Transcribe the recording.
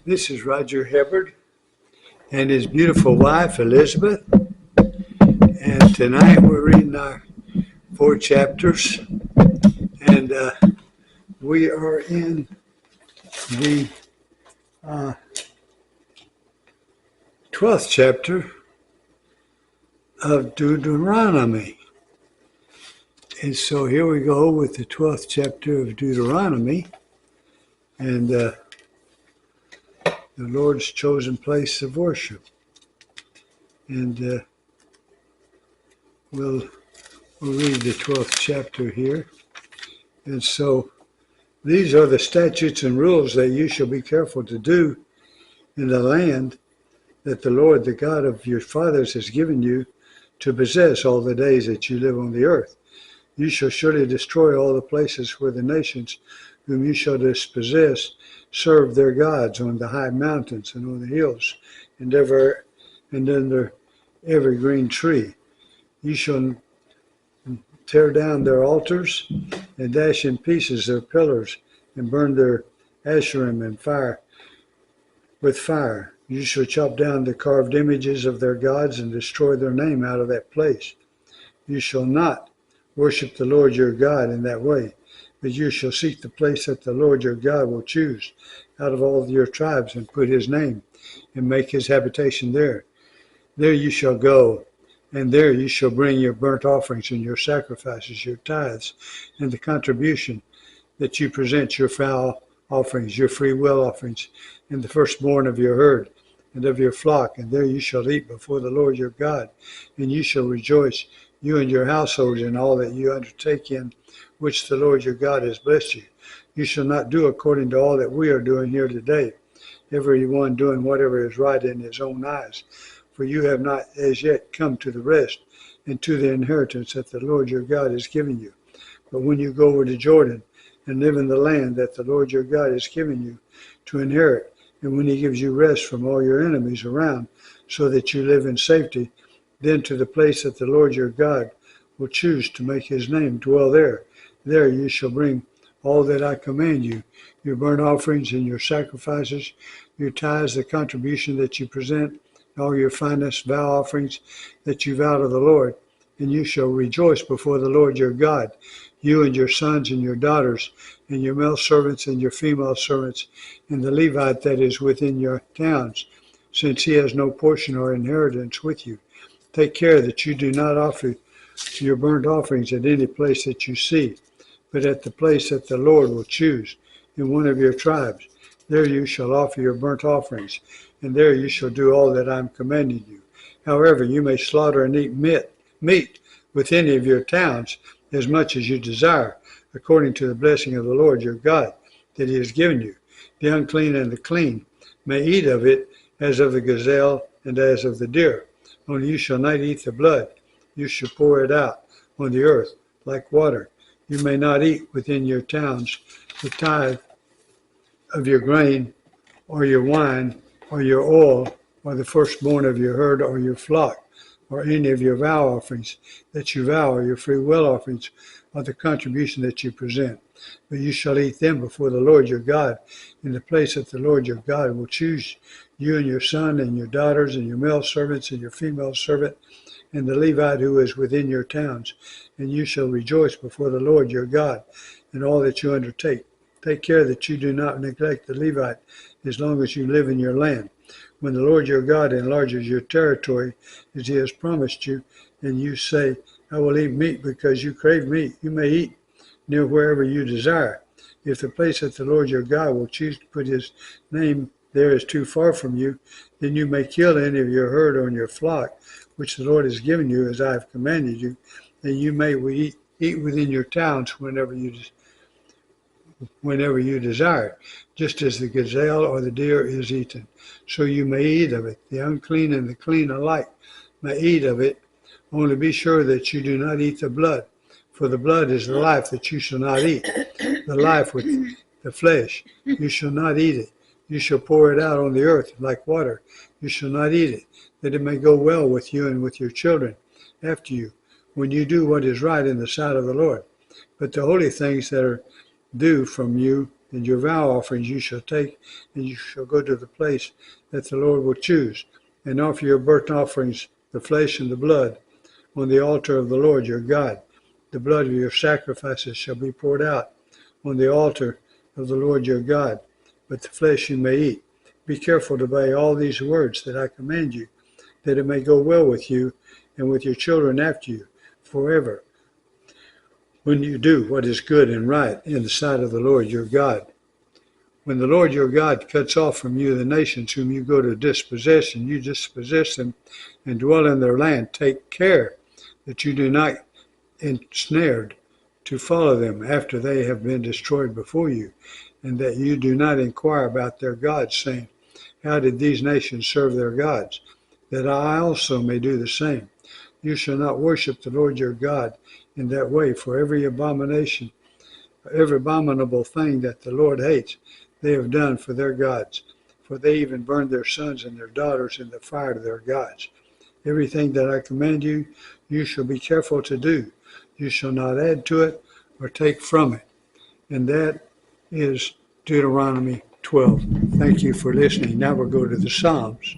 This is Roger Hibbard and his beautiful wife, Elizabeth. And tonight we're reading our 4 chapters. And we are in the 12th chapter of Deuteronomy. And so here we go with the 12th chapter of Deuteronomy. And the Lord's chosen place of worship. And we'll read the 12th chapter here. And so these are the statutes and rules that you shall be careful to do in the land that the Lord, the God of your fathers, has given you to possess all the days that you live on the earth. You shall surely destroy all the places where the nations whom you shall dispossess serve their gods on the high mountains and on the hills and under every green tree. You shall tear down their altars and dash in pieces their pillars and burn their Asherim with fire. You shall chop down the carved images of their gods and destroy their name out of that place. You shall not worship the Lord your God in that way, but you shall seek the place that the Lord your God will choose out of all your tribes and put his name and make his habitation there. There you shall go, and there you shall bring your burnt offerings and your sacrifices, your tithes, and the contribution that you present, your foul offerings, your free will offerings, and the firstborn of your herd and of your flock. And there you shall eat before the Lord your God, and you shall rejoice, you and your households, in all that you undertake in which the Lord your God has blessed you. You shall not do according to all that we are doing here today, every one doing whatever is right in his own eyes. For you have not as yet come to the rest and to the inheritance that the Lord your God has given you. But when you go over to Jordan and live in the land that the Lord your God has given you to inherit, and when he gives you rest from all your enemies around, so that you live in safety, then to the place that the Lord your God will choose to make his name dwell there. There you shall bring all that I command you, your burnt offerings and your sacrifices, your tithes, the contribution that you present, all your finest vow offerings that you vow to the Lord. And you shall rejoice before the Lord your God, you and your sons and your daughters, and your male servants and your female servants, and the Levite that is within your towns, since he has no portion or inheritance with you. Take care that you do not offer your burnt offerings at any place that you see, but at the place that the Lord will choose in one of your tribes. There you shall offer your burnt offerings, and there you shall do all that I am commanding you. However, you may slaughter and eat meat with any of your towns as much as you desire, according to the blessing of the Lord your God that he has given you. The unclean and the clean may eat of it as of the gazelle and as of the deer. Only you shall not eat the blood. You shall pour it out on the earth like water. You may not eat within your towns the tithe of your grain or your wine or your oil or the firstborn of your herd or your flock or any of your vow offerings that you vow or your free will offerings or the contribution that you present. But you shall eat them before the Lord your God in the place that the Lord your God will choose, you and your son and your daughters and your male servants and your female servant and the Levite who is within your towns. And you shall rejoice before the Lord your God in all that you undertake. Take care that you do not neglect the Levite as long as you live in your land. When the Lord your God enlarges your territory as he has promised you, and you say, I will eat meat because you crave meat, you may eat near wherever you desire. If the place that the Lord your God will choose to put his name there is too far from you, then you may kill any of your herd or your flock, which the Lord has given you as I have commanded you, and you may eat within your towns whenever you desire, just as the gazelle or the deer is eaten. So you may eat of it. The unclean and the clean alike may eat of it. Only be sure that you do not eat the blood, for the blood is the life that you shall not eat, the life with the flesh. You shall not eat it. You shall pour it out on the earth like water. You shall not eat it, that it may go well with you and with your children after you, when you do what is right in the sight of the Lord. But the holy things that are due from you and your vow offerings you shall take, and you shall go to the place that the Lord will choose, and offer your burnt offerings, the flesh and the blood, on the altar of the Lord your God. The blood of your sacrifices shall be poured out on the altar of the Lord your God, but the flesh you may eat. Be careful to obey all these words that I command you, that it may go well with you and with your children after you forever, when you do what is good and right in the sight of the Lord your God. When the Lord your God cuts off from you the nations whom you go to dispossess, and you dispossess them and dwell in their land, take care that you do not ensnared to follow them after they have been destroyed before you, and that you do not inquire about their gods, saying, how did these nations serve their gods? That I also may do the same. You shall not worship the Lord your God in that way, for every abomination, every abominable thing that the Lord hates, they have done for their gods. For they even burned their sons and their daughters in the fire to their gods. Everything that I command you, you shall be careful to do. You shall not add to it or take from it. And that is Deuteronomy 12. Thank you for listening. Now we'll go to the Psalms.